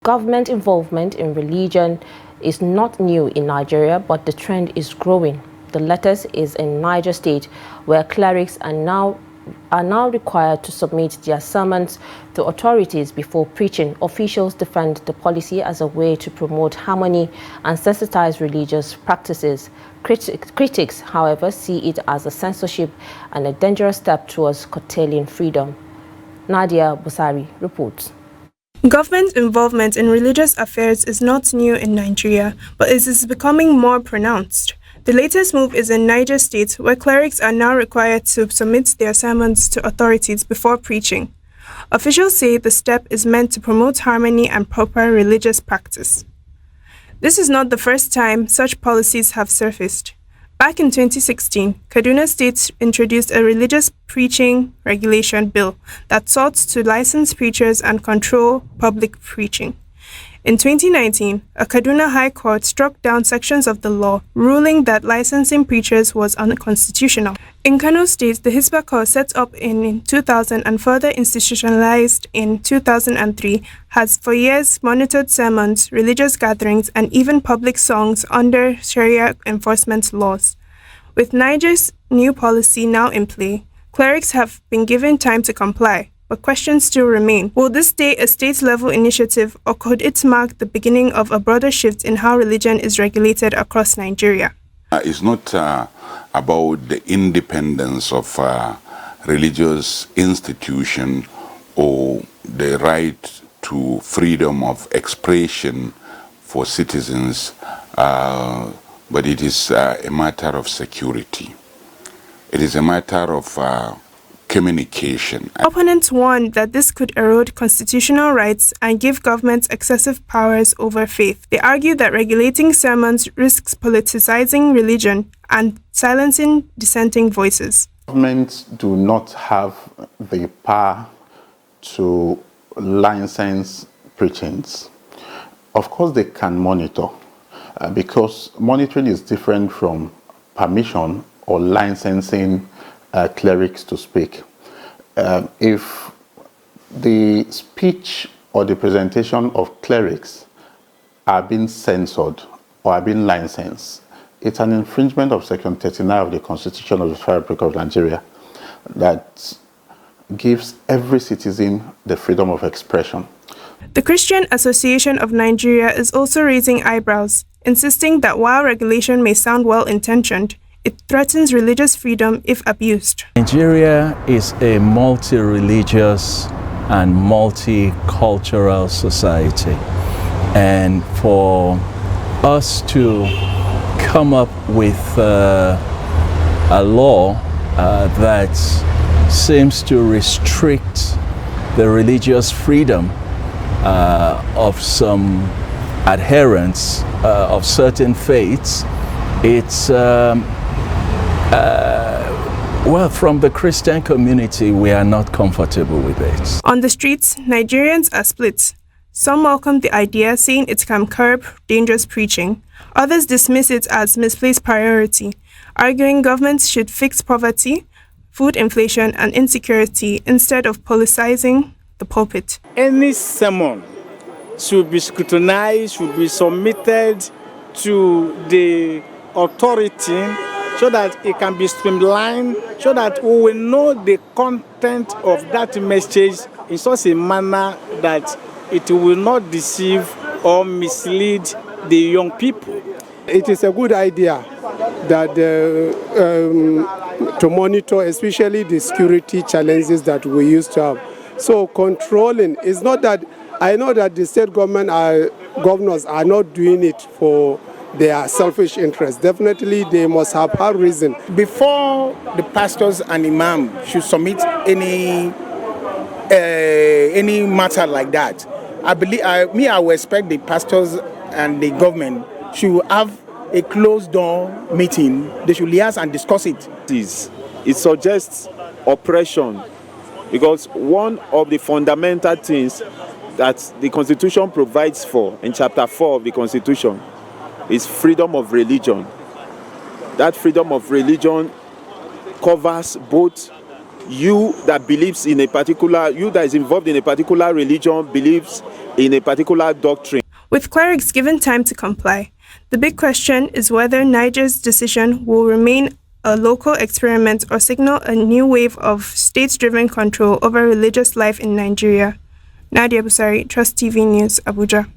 Government involvement in religion is not new in Nigeria, but the trend is growing. The latest is in Niger State, where clerics are now required to submit their sermons to authorities before preaching. Officials defend the policy as a way to promote harmony and sensitize religious practices. Critics, however, see it as a censorship and a dangerous step towards curtailing freedom. Nadia Busari reports. Government involvement in religious affairs is not new in Nigeria, but it is becoming more pronounced. The latest move is in Niger State, where clerics are now required to submit their sermons to authorities before preaching. Officials say the step is meant to promote harmony and proper religious practice. This is not the first time such policies have surfaced. Back in 2016, Kaduna State introduced a religious preaching regulation bill that sought to license preachers and control public preaching. In 2019, a Kaduna High Court struck down sections of the law, ruling that licensing preachers was unconstitutional. In Kano State, the Hisbah Corps, set up in 2000 and further institutionalized in 2003, has for years monitored sermons, religious gatherings, and even public songs under Sharia enforcement laws. With Niger's new policy now in play, clerics have been given time to comply. But questions still remain. Will this stay a state-level initiative, or could it mark the beginning of a broader shift in how religion is regulated across Nigeria? It's not about the independence of religious institution or the right to freedom of expression for citizens, but it is a matter of security. It is a matter of communication. Opponents warn that this could erode constitutional rights and give governments excessive powers over faith. They argue that regulating sermons risks politicizing religion and silencing dissenting voices. Governments do not have the power to license preachings. Of course, they can monitor, because monitoring is different from permission or licensing clerics to speak. If the speech or the presentation of clerics are being censored or are being licensed, it's an infringement of Section 39 of the Constitution of the Federal Republic of Nigeria that gives every citizen the freedom of expression. The Christian Association of Nigeria is also raising eyebrows, insisting that while regulation may sound well-intentioned, it threatens religious freedom if abused. Nigeria is a multi-religious and multicultural society. And for us to come up with a law that seems to restrict the religious freedom of some adherents of certain faiths, it's well, from the Christian community, we are not comfortable with it. On the streets, Nigerians are split. Some welcome the idea, saying it can curb dangerous preaching. Others dismiss it as misplaced priority, arguing governments should fix poverty, food inflation, and insecurity instead of politicizing the pulpit. Any sermon should be scrutinized, should be submitted to the authority, so that it can be streamlined, so that we will know the content of that message in such a manner that it will not deceive or mislead the young people. It is a good idea that to monitor especially the security challenges that we used to have. So controlling is not that, I know that the state governors are not doing it for their selfish interests. Definitely they must have a reason. Before the pastors and imam should submit any matter like that, I will expect the pastors and the government should have a closed door meeting. They should liaise and discuss it. It suggests oppression, because one of the fundamental things that the Constitution provides for in Chapter 4 of the Constitution is freedom of religion. That freedom of religion covers both you that believes in a particular, you that is involved in a particular religion believes in a particular doctrine. With clerics given time to comply, the big question is whether Niger's decision will remain a local experiment or signal a new wave of state-driven control over religious life in Nigeria. Nadia Busari, Trust TV News, Abuja.